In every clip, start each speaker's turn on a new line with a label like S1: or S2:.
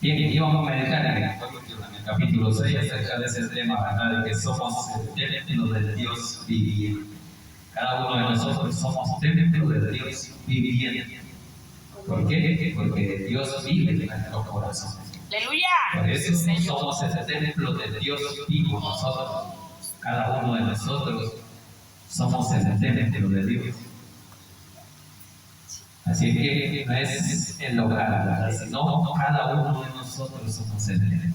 S1: Bien, y vamos a meditar en el capítulo 6 acerca de ese tema, ¿verdad? De que somos el templo del Dios viviente. Cada uno de nosotros somos templo del Dios viviente. ¿Por qué? Porque Dios vive en nuestro corazón.
S2: ¡Aleluya!
S1: Por eso somos el templo del Dios vivo. Nosotros, cada uno de nosotros, somos el templo de Dios. Así que no es el hogar, ¿verdad? Sino cada uno de nosotros somos el templo.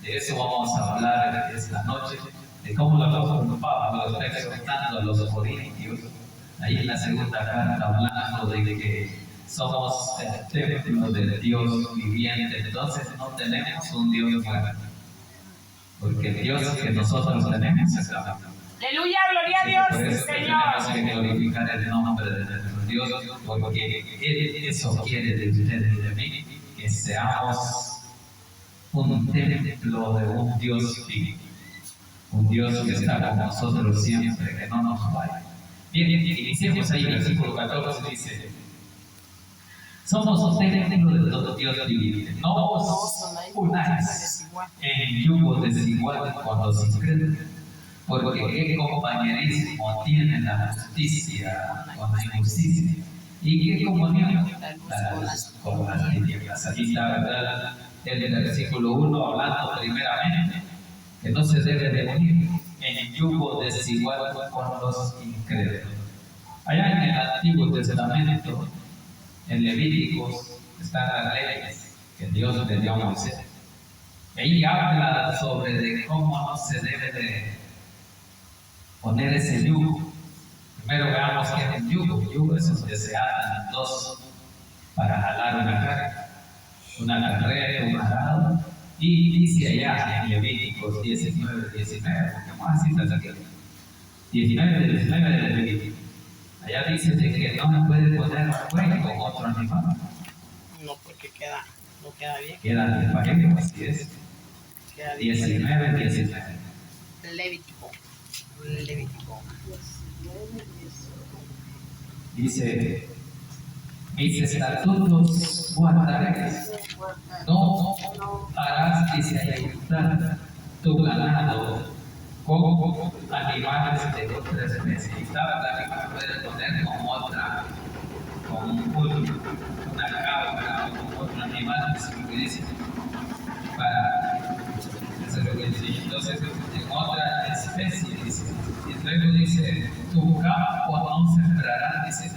S1: De eso vamos a hablar esta noche, de cómo el apóstol Pablo está exhortando a los corintios, ahí en la segunda carta, hablando de que somos el templo del Dios viviente. Entonces no tenemos un Dios muerto, porque el Dios que nosotros tenemos es la vida.
S2: ¡Aleluya! ¡Gloria a Dios!
S1: Por eso
S2: ¡Señor!
S1: tenemos que glorificar el nombre de nuestro Dios, porque Él eso quiere de usted y de mí, que seamos un templo de un Dios vivo, un Dios que está con nosotros siempre, que no nos falla. Bien, iniciemos ahí, versículo 14 dice: somos un templo de Dios viviente. No os unáis en yugo desigual con los incrédulos, porque qué compañerismo tiene la justicia con la injusticia, y qué comunión la luz con las tinieblas. Aquí está, ¿verdad?, el versículo 1 hablando primeramente que no se debe de unir en yugo desigual con los incrédulos. Allá en el Antiguo Testamento, en Levíticos, están las leyes que Dios le dio a Moisés. Ahí habla sobre de cómo no se debe de poner ese yugo. Primero veamos qué es el yugo. El yugo es donde se atan dos para jalar una carga, una carrera, un arado. Y dice allá en Levíticos 19, porque más citas aquí. 19 de Levíticos. Allá dice de que no me puede poner fuego con otro animal.
S2: No, porque no queda bien.
S1: Queda de parejo, así es.
S2: Queda bien.
S1: 19.
S2: Levítico.
S1: Dice: mis estatutos guardaréis. No harás que se ayuntar tu ganado con animales de otra especie. Y sabes que me puede poner con otra, con una cabra o con otro animal, eso es lo que dice. Eso es lo que dice. Entonces, en otra especie, dice. Y luego dice: tu campo no sembrará, dice,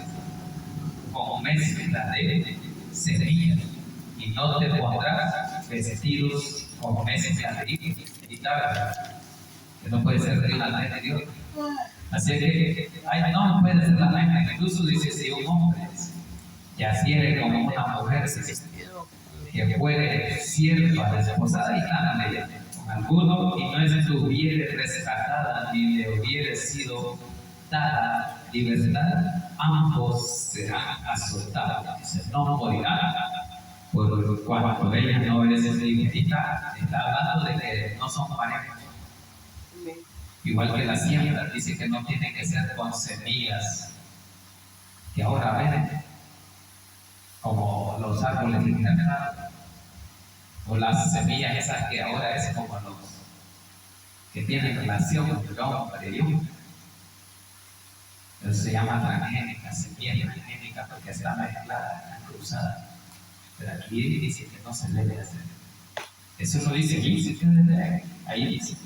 S1: con mezcla de semillas, y no te pondrás vestidos con mezcla de higos. Y tal, que no puede ser de la mente de Dios. Así que no puede ser la mente. Incluso dice: si un hombre yaciere como una mujer que fuere sierva desposada, y tan ella con alguno, y no estuviere rescatada ni le hubiere sido dada libertad, ambos serán azotados. Dice: no morirán por cuanto ella no es libre. Está hablando de que no son parejas. Igual que la siembra, dice que no tiene que ser con semillas que ahora ven, como los árboles de mercado, o las semillas esas que ahora es como los que tienen relación con el hombre y hombre. Eso se llama transgénica, semilla transgénica, porque está mezclada, está cruzada. Pero aquí dice que no se debe hacer. Eso no dice aquí, ahí dice.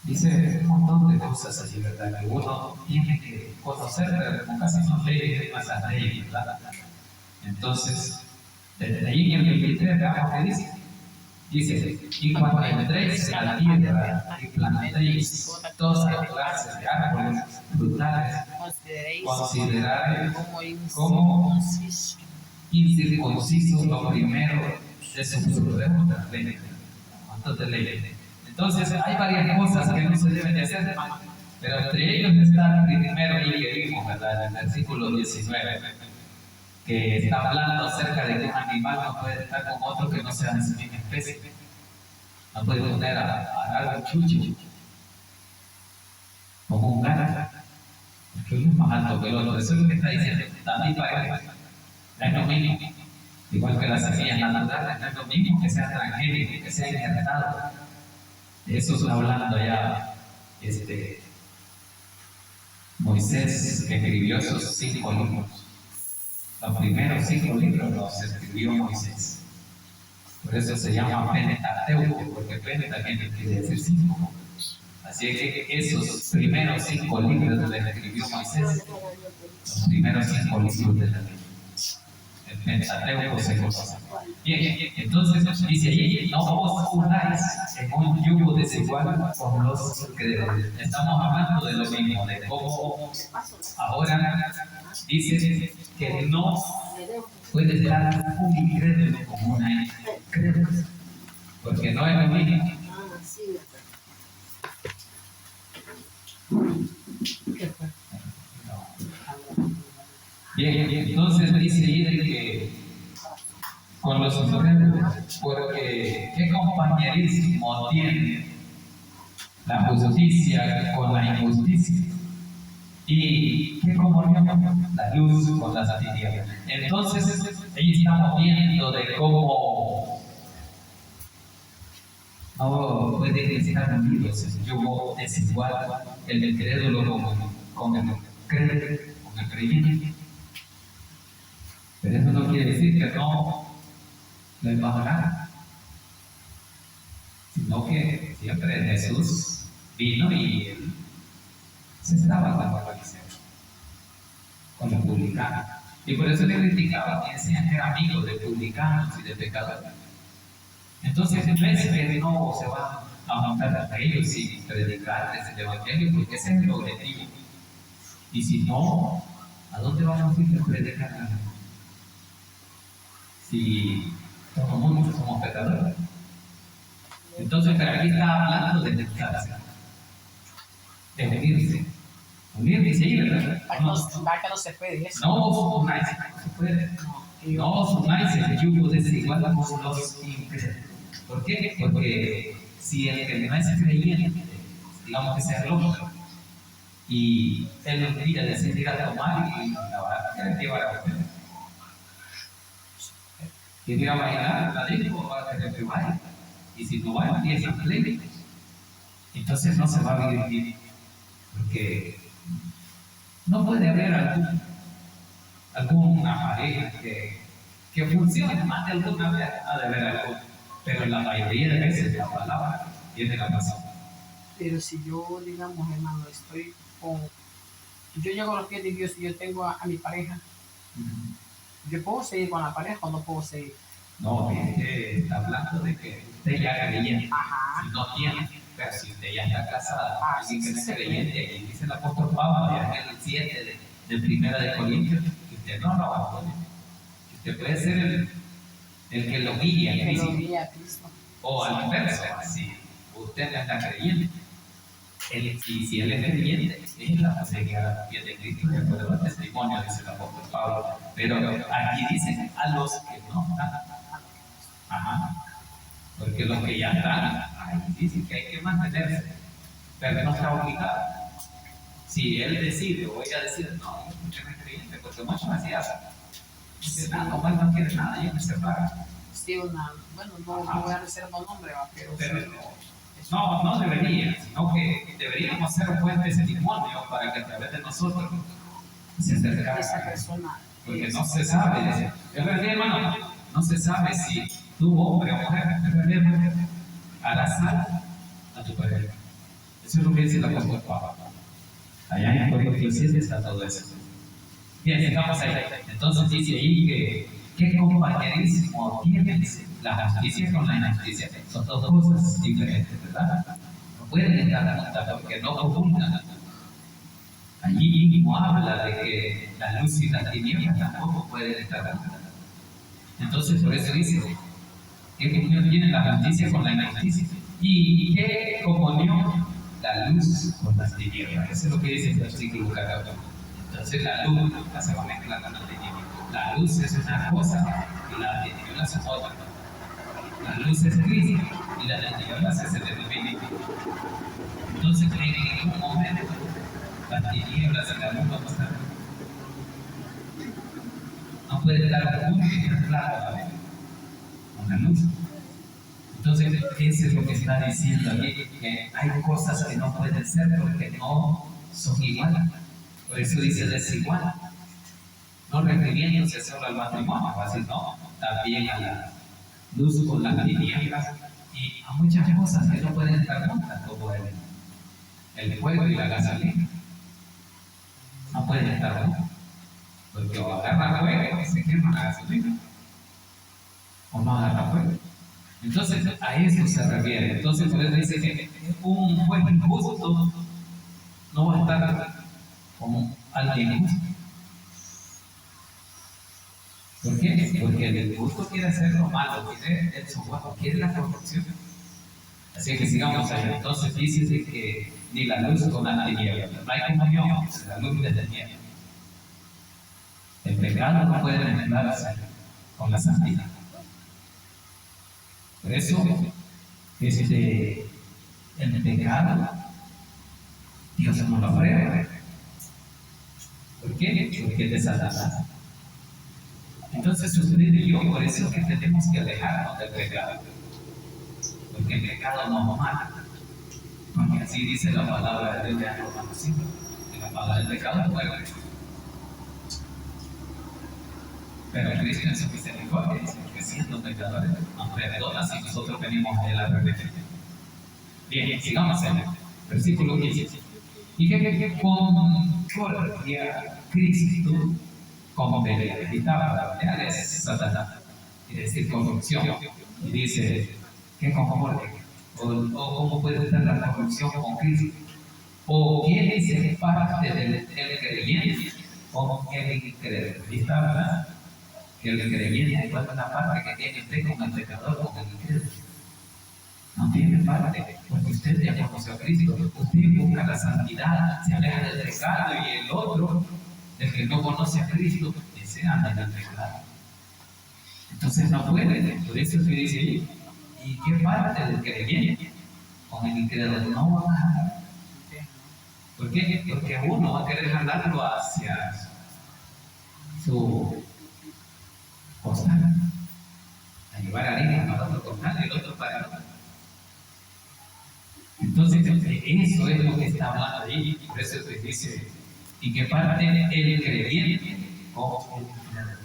S1: Dice un montón de cosas así, ¿verdad?, que uno tiene que conocer, pero como casi no lee esas leyes, ¿verdad? Entonces, desde ahí en el 23 veamos qué dice. Dice: y cuando entréis a la tierra y plantéis todas clases de árboles frutales, considerad como incircunciso lo primero de su fruto. ¿Cuántos de leyes? Entonces hay varias cosas que no se deben de hacer, hermano, pero entre ellos está el primero y que vimos, ¿verdad?, en el versículo 19, que está hablando acerca de que un animal no puede estar con otro que no sea de su misma especie. No puede poner a algo chucho como un gato, porque uno es más alto que el otro. Eso es lo que está diciendo. También para es lo mismo. Igual que la semilla natural, no es lo mismo que sea transgénico, que sea injertado. De eso está hablando ya Moisés, que escribió esos 5 libros. Los primeros 5 libros los escribió Moisés. Por eso se llama Pentateuco, porque Pentateuco quiere decir 5. Así que esos primeros 5 libros los escribió Moisés. Los primeros 5 libros de la Biblia. El Pentateuco se conoce. Bien, entonces dice allí, no os unáis en un yugo desigual con los incrédulos. Estamos hablando de lo mismo, de cómo ahora dice que no puede estar un incrédulo con una incrédula, porque no es lo mismo. Bien, entonces dice ahí de que con los incrédulos, porque ¿qué compañerismo tiene la justicia con la injusticia? ¿Y qué comunión la luz con las tinieblas? Entonces, ahí estamos viendo de cómo no pueden estar unidos en yugo desigual el incrédulo con el creyente. Pero eso no quiere decir que no les va a hablar, sino que siempre Jesús vino y él se estaba con los fariseos, con los publicanos. Y por eso le criticaban y decían que era amigo de publicanos y de pecadores. Entonces, no es que no se van a juntar a ellos y predicarles el evangelio, porque ese es el objetivo. Y si no, ¿a dónde vamos a ir a predicar a la gente? Si somos muchos, somos pecadores. Entonces, pero aquí está hablando de juntarse, de unirse. Unir dice ahí, ¿verdad?
S2: Va que no se puede eso.
S1: No os unáis, no se puede. No os unáis en yugo desigual con los incrédulos. ¿Por qué? Porque si el que no es creyente, digamos que sea loco, y él un día decide ir a tomar y la va a llevar a comer. Quiere ir a bailar, la disco va a querer que baile. Y si no baila, empieza a pleito. Entonces no se va a vivir bien. Porque no puede haber alguna pareja que funcione más de alguna vez, ha de haber alguna. Pero la mayoría de veces la palabra tiene la razón.
S2: Pero si yo, digamos, hermano, estoy con... Yo llego a los pies de Dios y yo tengo a mi pareja, ¿yo puedo seguir con la pareja o no puedo seguir?
S1: No, es que está hablando de que usted ya es creyente. Si no tiene, pero si usted ya está casada, alguien que no es creyente, y dice el apóstol Pablo, ya en el 7 de Primera de Corintios, que usted no lo abandone. Que usted puede ser el que lo guía a Cristo. O al inverso, si usted no está creyente. Si él es creyente, él la seguirá a los pies de Cristo, de acuerdo al testimonio, dice el apóstol Pablo. Pero aquí dice a los que no están. Ajá. Porque los que ya están, ahí dice que hay que mantenerse, pero no está obligado. Si él decide o ella decide, no, yo no es creyente, porque mucho me hacía dice, no, pues no quiere nada, yo me separo.
S2: Sí, bueno, no voy a reservar un nombre, pero
S1: no debería, sino que deberíamos ser un buen testimonio para que a través de nosotros se acerque a esa persona. Porque no se sabe, es verdad, hermano, no se sabe si tú, hombre o mujer, harás sal a tu pareja. Eso es lo que dice el apóstol Pablo. Allá en Corintios 7 está todo eso. Bien, sigamos ahí. Entonces dice ahí que ¿qué compañerismo tienes la justicia con la injusticia? Son dos cosas diferentes, ¿verdad? No pueden estar juntas porque no comulgan. Allí mismo habla de que la luz y las tinieblas tampoco pueden estar juntas. Entonces, por eso dice, ¿qué comunión tiene la justicia con la injusticia? ¿Y qué comunión la luz con las tinieblas? Eso es lo que dice el versículo 14. Entonces, la luz nunca se va a mezclar con las tinieblas. La luz es una cosa y las tinieblas son otra. La luz es Cristo y las tinieblas es el enemigo. Entonces, en ningún momento las tinieblas y la luz no están. No puede estar juntos y estar claro a la vez. con la luz. Entonces, eso es lo que está diciendo aquí, que hay cosas que no pueden ser porque no son iguales. Por eso dice desigual. No refiriéndose solo al matrimonio, así no, también a la luz con las tinieblas y a muchas cosas que no pueden estar juntas, como el fuego y la gasolina. No pueden estar juntas, porque o agarra fuego y se quema la gasolina, o no agarra fuego. Entonces, a eso se refiere. Entonces, por eso dice que un juez injusto no va a estar como alguien justo. ¿Por qué? Porque el injusto quiere hacer lo malo, quiere el sobajo, quiere la corrupción. Así que sigamos ahí. Entonces dice que ni la luz con la tiniebla. No hay comunión, la luz de la tiniebla. El pecado no puede mezclarse con la santidad. Por eso, el pecado, Dios no lo aprueba. ¿Por qué? Porque es de Satanás. Entonces usted y yo, por eso es que tenemos que alejarnos del pecado. Porque el pecado nos mata. Porque así dice la palabra de Dios en Romanos 5. Que la palabra del pecado es muerte. Pero Cristo en su misericordia dice que siendo pecadores nos perdona si nosotros venimos a él a arrepentir. Bien, sigamos en el versículo 15. Y que concordia Cristo como pelea. Y estaba es Satanás. Es decir, corrupción. Y dice, ¿qué concordia? O cómo puede estar la corrupción con Cristo. O quién es parte del creyente o el incrédulo. Y está hablando que el creyente es la parte que tiene usted con el pecador, con el incrédulo. No tiene parte, porque usted ya conoció a Cristo, usted busca la santidad, se aleja del pecado, y el otro, el que no conoce a Cristo, ese anda en el pecado. Entonces no puede, por eso es que dice ahí, ¿y qué parte del creyente con el incrédulo no va a jalar? ¿Por qué? Porque uno va a querer jalarlo hacia su costal, a llevar harina para otro costal y el otro para el otro. Entonces, eso es lo que está hablando ahí, por eso se dice, y que parte el creyente o el incrédulo,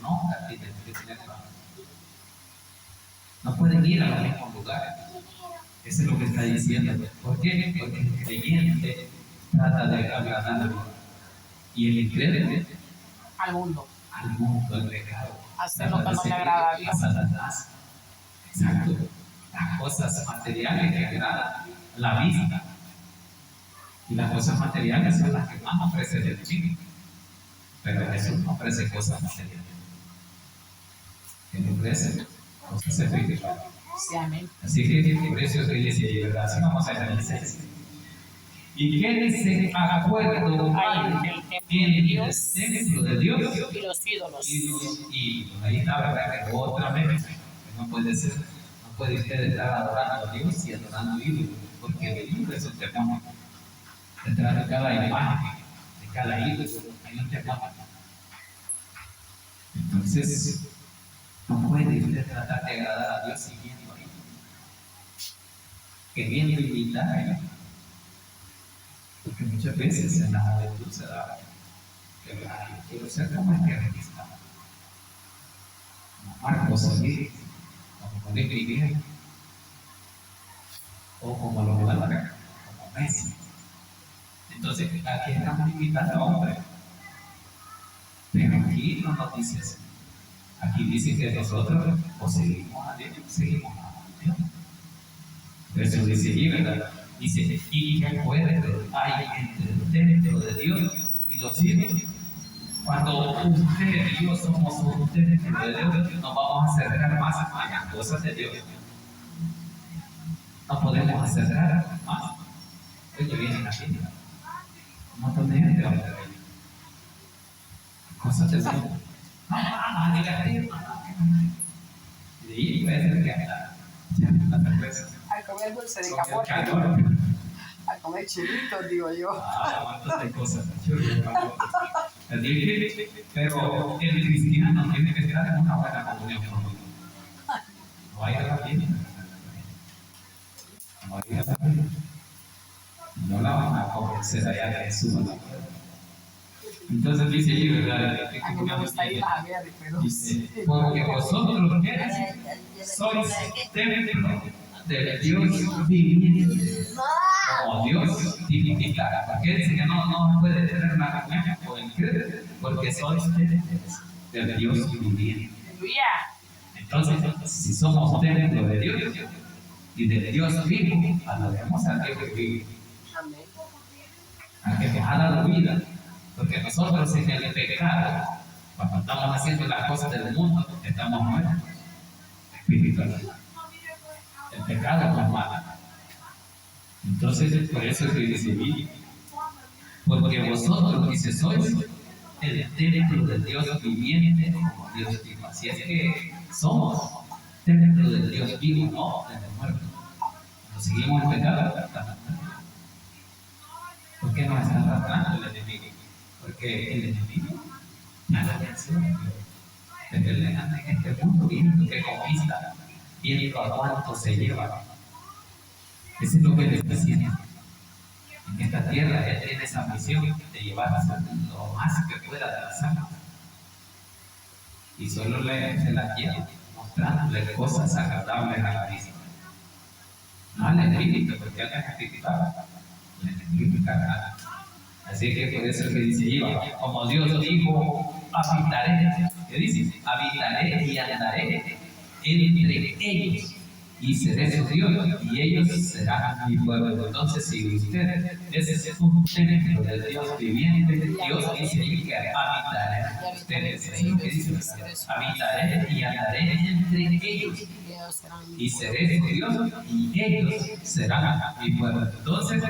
S1: no pueden ir a los mismos lugares. Eso es lo que está diciendo. ¿Por qué? Porque el creyente trata de agradar a Dios y el incrédulo
S2: al mundo,
S1: al pecado,
S2: hacer lo que no le agrada a Dios.
S1: A Satanás. Exacto. Las cosas materiales que agradan la vista. Y las cosas materiales son las que más ofrece el enemigo. Pero Jesús no ofrece cosas materiales. Él ofrece cosas espirituales.
S2: Sí, amén.
S1: Así que por eso es que dice ahí, ¿verdad? Así vamos a ver el 6. ¿Y qué dice acuerdo hay en el templo de Dios
S2: Y los ídolos.
S1: y los ídolos? Ahí está, ¿verdad? Que otra vez, que no puede ser, no puede usted estar adorando a Dios y adorando ídolos, porque el ídolo es un demonio. Detrás de cada imagen, de cada ídolo, hay un demonio. Entonces, no puede usted tratar de agradar a Dios siguiendo ahí, queriendo imitar a Él. Porque muchas veces en la juventud se da que quiero ser como el que está, como Marcos Solís, como Nick Miguel, o como los de la Barca, como Messi. Entonces, aquí estamos imitando a hombres. Pero aquí no nos dice eso. Aquí dice que nosotros o seguimos a Dios, seguimos a Dios. Por eso dice allí, ¿verdad? Dice, ¿y qué acuerdo hay entre el templo de Dios y los ídolos? Cuando usted y yo somos un templo de Dios, nos vamos a acercar más a las cosas de Dios. No podemos acercar más. Oye, vienen aquí, un montón de gente va a ver cosas de Dios. No, negativo. Y de ahí puede ser que hasta la cerveza.
S2: Al comer dulce de camote, al comer chilitos, digo yo.
S1: Cuántas de cosas. Pero el cristiano tiene que estar en una buena comunión con Dios. no hay la fiesta. No hay la fiesta. No la van a convencer allá de Jesús. Entonces dice ahí, ¿verdad?
S2: A mí me gusta ir a ver, pero
S1: Dice, porque vosotros sois templo del Dios viviente. Como Dios dignifica. Porque dice que no puede tener una comunión con el credo, porque sois templos del Dios viviente.
S2: aleluya.
S1: Entonces, si somos templo de Dios y del Dios vivo, alabemos al Dios que vive,
S2: Amén.
S1: al que nos ha dado vida. Porque nosotros en el pecado, cuando estamos haciendo las cosas del mundo, estamos muertos espiritualmente. El pecado nos mata. Entonces, por eso es que dice, porque vosotros, dice, sois el templo del Dios viviente, como Dios vivo. Así es que somos templo del Dios vivo, no del muerto. Cuando seguimos el pecado, estamos muertos. ¿Por qué nos está tratando el enemigo? Porque el enemigo ya lo venció. Desde el en este mundo viendo que conquista, viendo a cuánto se lleva. Eso es lo que le está haciendo. En esta tierra él tiene esa misión de llevarse lo más que pueda de las almas. Y solo se las lleva mostrándole cosas agradables a la vista. No al espíritu, porque al espiritual le significa. Así que por eso es que dice Iba, como Dios dijo, habitaré. ¿Qué dice? Habitaré y andaré entre ellos y seré su Dios y ellos serán mi pueblo. Entonces, si usted es un templo del Dios viviente, Dios dice ahí que habitaré. Ustedes, eso es lo que dice, habitaré y andaré entre ellos y seré su Dios y ellos serán mi pueblo. Entonces,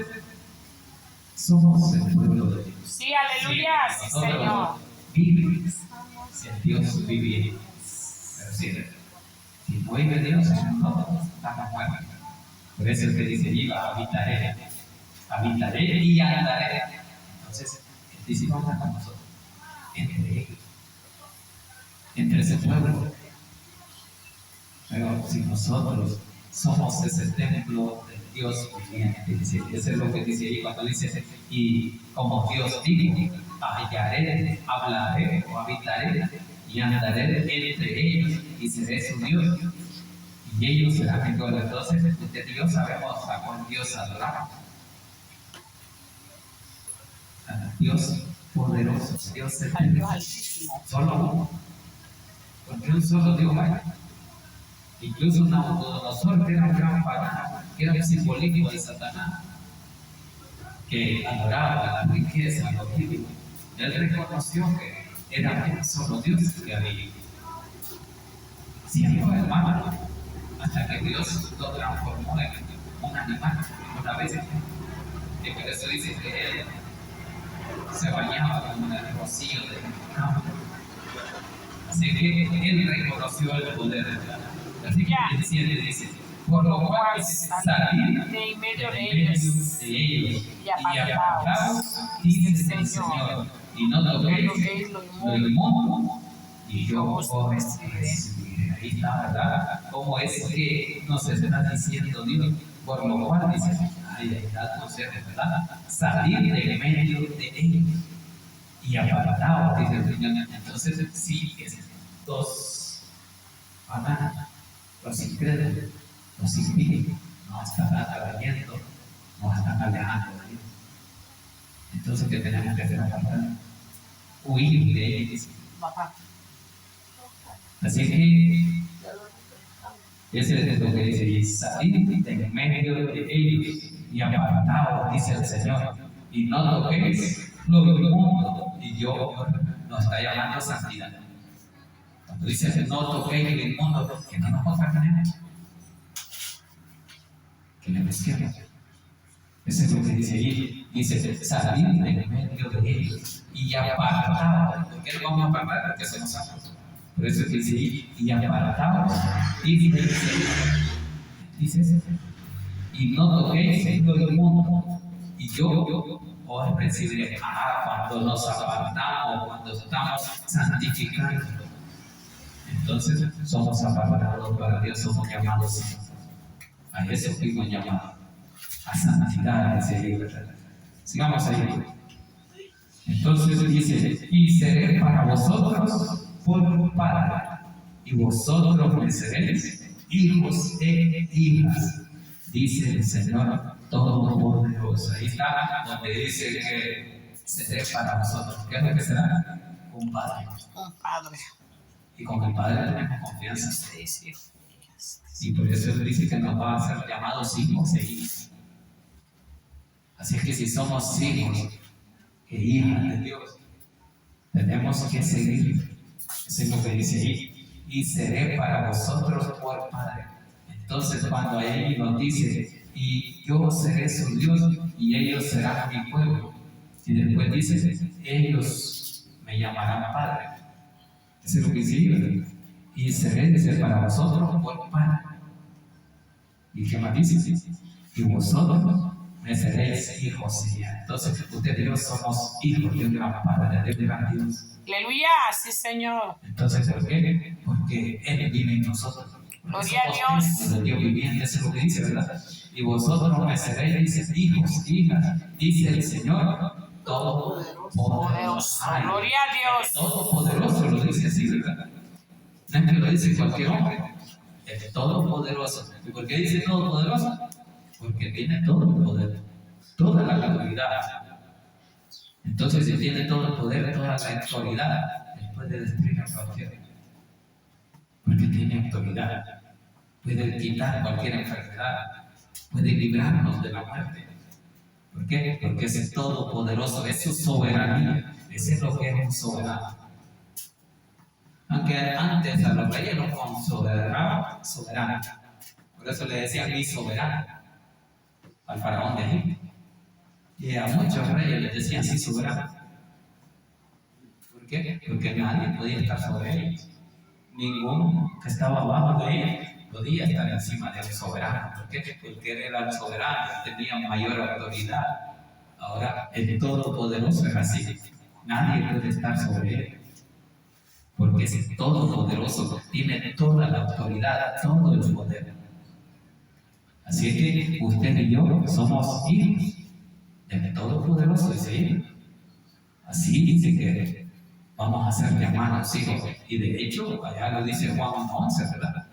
S1: somos el pueblo de Dios.
S2: Sí, aleluya, sí, Señor.
S1: Vive, si el Dios vive. Pero si no vive Dios, nosotros estamos muertos. Por eso es que dice, iba, habitaré y andaré. Entonces, el discípulo anda con nosotros, entre ellos, entre ese pueblo. Pero si nosotros somos ese templo del Dios viviente, dice, eso es lo que dice ahí cuando dice, y como Dios dijo, hallaré, hablaré o habitaré y andaré entre ellos y seré su Dios y ellos serán mi pueblo. Entonces, de Dios sabemos a cuál Dios adoramos. A Dios poderoso, Dios eterno, solo uno, porque un solo Dios hay. Incluso Nabucodonosor, que era un gran pagano, que era un simbolismo de Satanás, que adoraba la riqueza, los títulos. Él reconoció que era un solo Dios que había. Siendo hermano, hasta que Dios lo transformó en un animal, una bestia. Y por eso dice que él se bañaba con el rocío del campo. Así que él reconoció el poder de Dios. Así que el 7 dice, por lo cual salir
S2: de en medio de
S1: ellos y apartaos, dice el Señor, y no toquéis lo inmundo, y yo os recibiré. Ahí está, ¿verdad? ¿Cómo es que nos está diciendo Dios? Por lo cual dice, ahí está, entonces, ¿verdad? Salir de medio de ellos y apartaos, dice el Señor. Entonces, sí, estos paganos, los incrédulos, los impíos, nos están atrayendo, nos están alejando de Dios. Entonces, ¿qué tenemos que hacer? Huir de ellos. Así que, ese es lo que dice, y salir de medio de ellos y apartaos, dice el Señor, y no toquéis lo inmundo, y yo nos está llamando a santidad. Cuando dice que no toquéis lo inmundo, que no nos contaminemos, que le pesquemos. Eso es lo que dice allí. Dice, salir de medio de ellos y apartaos. ¿Por qué no vamos a apartar? Porque somos santos. Por eso es que dice allí, y apartaos, dice el Señor. Dice eso. Y no toquéis lo inmundo, y yo os recibiré. Cuando nos apartamos, cuando estamos santificando. Entonces somos apartados para Dios, somos llamados a eso fuimos llamados, a santidad, dice ahí, ¿verdad? Sigamos ahí. Entonces dice, y seré para vosotros por padre, y vosotros me seréis hijos e hijas, dice el Señor Todopoderoso. Ahí está donde dice que seré para vosotros. ¿Qué es lo que será? Un padre.
S2: Un padre.
S1: Y con el padre tenemos confianza.
S2: Sí, sí.
S1: Y por eso él dice que nos va a ser llamados hijos e hijas. Así es que si somos hijos e hijas de Dios, tenemos que seguir. Eso es lo que dice ahí. Y seré para vosotros por padre. Entonces cuando ahí nos dice, y yo seré su Dios y ellos serán mi pueblo. Y después dice, ellos me llamarán padre. Eso es lo que dice, ¿verdad? Y seré, dice, para vosotros por padre. ¿Y qué más dice? Y vosotros me seréis hijos y hijas. Entonces, usted y yo somos hijos de un gran Padre, de un gran Dios.
S2: Aleluya, sí, Señor.
S1: Entonces, ¿por qué? Porque Él vive en nosotros.
S2: Gloria a Dios.
S1: El Dios viviente, eso es lo que dice, ¿verdad? Y vosotros me seréis, dice, hijos, hijas, dice el Señor Todopoderoso.
S2: Gloria a Dios.
S1: Todopoderoso lo dice así, ¿verdad? No es que lo dice cualquier hombre. El Todopoderoso. ¿Y por qué dice Todopoderoso? Porque tiene todo el poder, toda la autoridad. Entonces, si tiene todo el poder, toda la autoridad, Él puede destruir a cualquiera. Porque tiene autoridad. Puede quitar cualquier enfermedad. Puede librarnos de la muerte. ¿Por qué? Porque es todopoderoso, es su soberanía. Ese es lo que es un soberano. Aunque antes a los reyes los consideraban soberanos. Por eso le decían mi soberano al faraón de Egipto. Y a muchos reyes les decían sí soberano. ¿Por qué? Porque nadie podía estar sobre ellos. Ninguno que estaba abajo de ellos podía estar encima de un soberano. ¿Por qué? Porque él era el soberano, tenía mayor autoridad. Ahora, el Todopoderoso es así. Nadie puede estar sobre él. Porque es todopoderoso, tiene toda la autoridad, todo el poder. Así es que usted y yo somos hijos del Todopoderoso, dice él. Así dice que vamos a ser llamados hijos. Y de hecho, allá lo dice Juan 11, ¿verdad?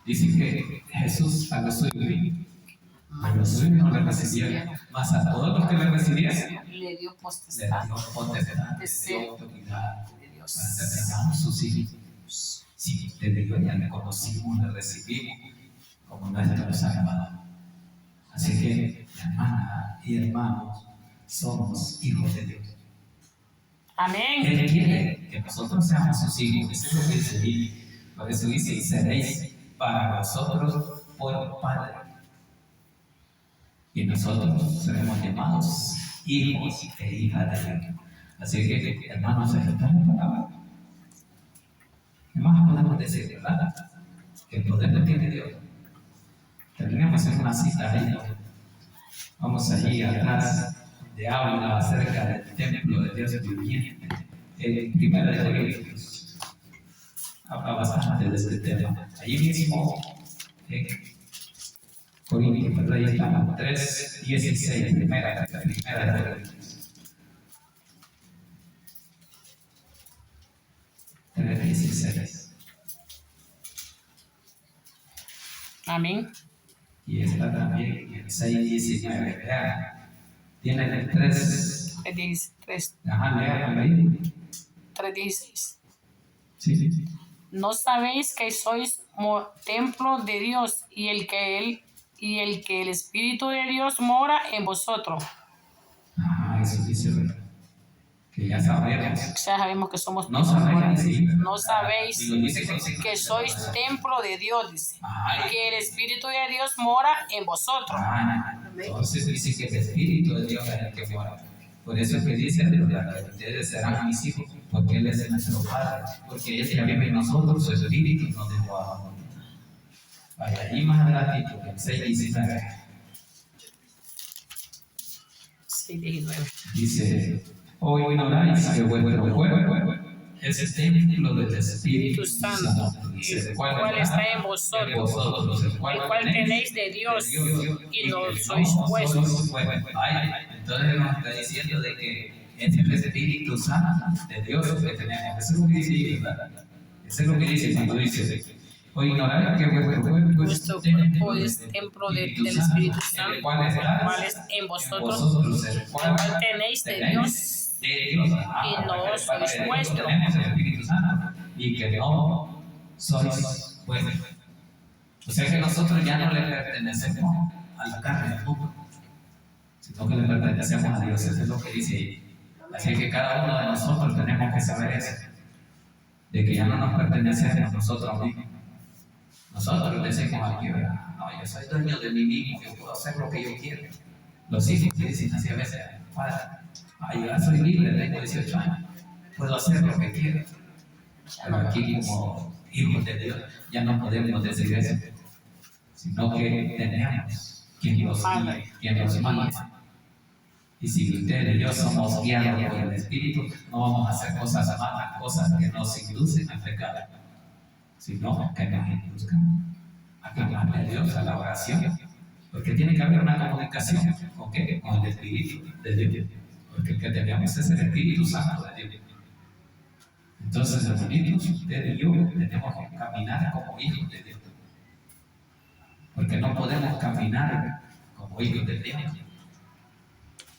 S1: Dice que Jesús a los suyos vino. A los suyos no le recibieron, mas a todos los que le recibieron
S2: le dio
S1: le
S2: potestad.
S1: dio potestad, le dio autoridad para ser llamados sus hijos. Si usted y yo ya le conocimos, le recibimos como nuestro Salvador. Así que, hermana y hermanos, somos hijos de Dios.
S2: Amén.
S1: Él quiere que nosotros seamos sus hijos. Eso es lo que dice ahí. Por eso dice, y seréis para vosotros por Padre. Y nosotros seremos llamados hijos e hijas de Dios. Así que, hermanos, ahí está la palabra. ¿Qué más podemos decir, verdad? Que el poder lo tiene Dios. Terminamos en una cita ahí. Vamos allí atrás, donde habla acerca del templo de Dios viviente. En 1 de Corintios habla bastante de este tema. Allí mismo, en Corintios, ¿verdad? Ahí estamos, 3:16, primera de Corintios. 3:16.
S2: Amén.
S1: Y está también en 6:19. Vean, tienen el 3.
S2: 3:16.
S1: Ajá, lean ahí.
S2: 3:16.
S1: Sí.
S2: ¿No sabéis que sois templo de Dios y el que el Espíritu de Dios mora en vosotros?
S1: Ajá, eso dice, ¿verdad? Que ya sabemos.
S2: O sea, sabemos que somos
S1: No sabéis, sí.
S2: No sabéis
S1: Y lo dice con
S2: que sois templo de Dios, dice,
S1: Ajá.
S2: y que el Espíritu de Dios mora en vosotros.
S1: Entonces dice que el Espíritu de Dios es el que mora. Por eso es que dice, ¿verdad? Que ustedes serán mis hijos, porque Él es nuestro Padre, porque Él ya vive en nosotros, su Espíritu nos dejó abajo. Vaya, allí más adelantito, en 6:19.
S2: 6:19.
S1: Dice, o ignoráis que vuestro cuerpo es el templo del Espíritu
S2: Espíritu Santo, el cual está en vosotros, el cual tenéis de Dios, y no sois vuestros.
S1: Entonces nos está diciendo de que es el Espíritu Santo de Dios que tenemos. Eso es lo que dice, ¿verdad? Eso es lo que dice cuando dice, o ignorar que
S2: Vuestro cuerpo es templo del Espíritu Santo, el cual es en vosotros, el cual tenéis de Dios, y no sois vuestros.
S1: Tenemos el Espíritu Santo y que no sois vuestros. O sea que nosotros ya no le pertenecemos a la carne del mundo, sino que le pertenecemos a Dios. Eso es lo que dice ahí. Así que cada uno de nosotros tenemos que saber eso, de que ya no nos pertenecemos nosotros mismos. Nosotros le decimos aquí, no, yo soy dueño de mí mismo, yo puedo hacer lo que yo quiero. Los hijos le dicen así a veces, padre, yo ya soy libre, tengo 18 años, puedo hacer lo que quiero. Pero aquí como hijos de Dios ya no podemos decir eso, sino que tenemos quien los guíe, quien los manda. Y si usted y yo somos guiados por el Espíritu, no vamos a hacer cosas malas, cosas que nos inducen al pecado, sino que nos induzcan a clamarle a Dios, a la oración, porque tiene que haber una comunicación con el Espíritu de Dios, porque el que tenemos es el Espíritu Santo de Dios. Entonces, hermanitos, usted y yo tenemos que caminar como hijos de Dios, porque no podemos caminar como hijos de Dios,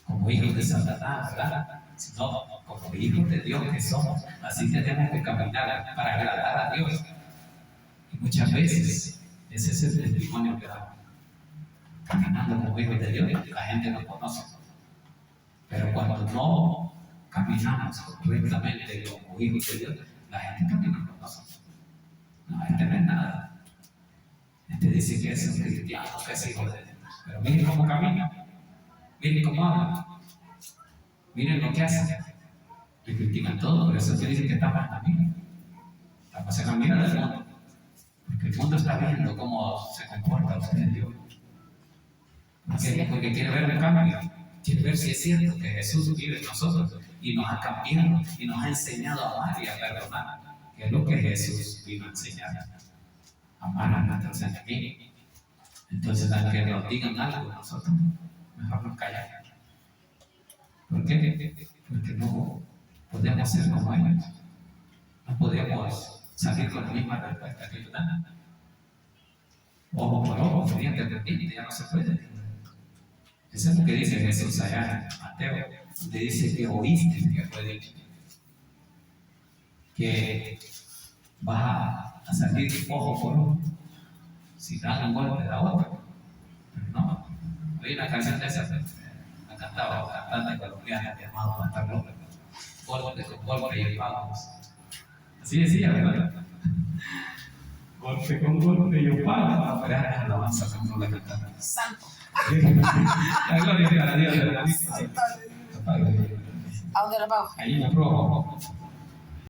S1: como hijos de Satanás, ¿verdad? Sino como hijos de Dios que somos. Así tenemos que caminar para agradar a Dios. Y muchas veces ese es el testimonio que damos. Caminando como hijos de Dios, la gente nos conoce. Pero cuando no caminamos correctamente como hijos de Dios, la gente también nos conoce. No, este no es nada. Este dice que es un cristiano, que es hijo de Dios. Pero miren cómo camina. Miren cómo hablan, miren lo que hacen, le critican todo, por eso que dicen que estamos en la mira. Estamos en la mira del mundo, porque el mundo está viendo cómo se comporta usted en Dios. Porque quiere ver un cambio, quiere ver si es cierto que Jesús vive en nosotros y nos ha cambiado y nos ha enseñado a amar y a perdonar, que es lo que Jesús vino a enseñar, amar a nuestros enemigos. Entonces, aunque nos digan algo, nosotros mejor nos callamos. ¿Por qué? Porque no podemos ser como ellos. No podemos salir con la misma respuesta que ellos dan. Ojo por ojo, diente por diente, ya no se puede. Eso es lo que dice Jesús allá en Mateo. Le dice que oíste que fue dicho, que va a salir ojo por ojo. Si dan un golpe, da otro. No. Hay una canción de esa, la cantaba un cantante colombiano llamado Pastor López. Golpe con golpe y pagos. Así decía, ¿verdad? Golpe con golpe yo pago. Pero es alabanza como la cantaba.
S2: Santo.
S1: La gloria a Dios.
S2: ¿A dónde la pago?
S1: Ahí en el rojo.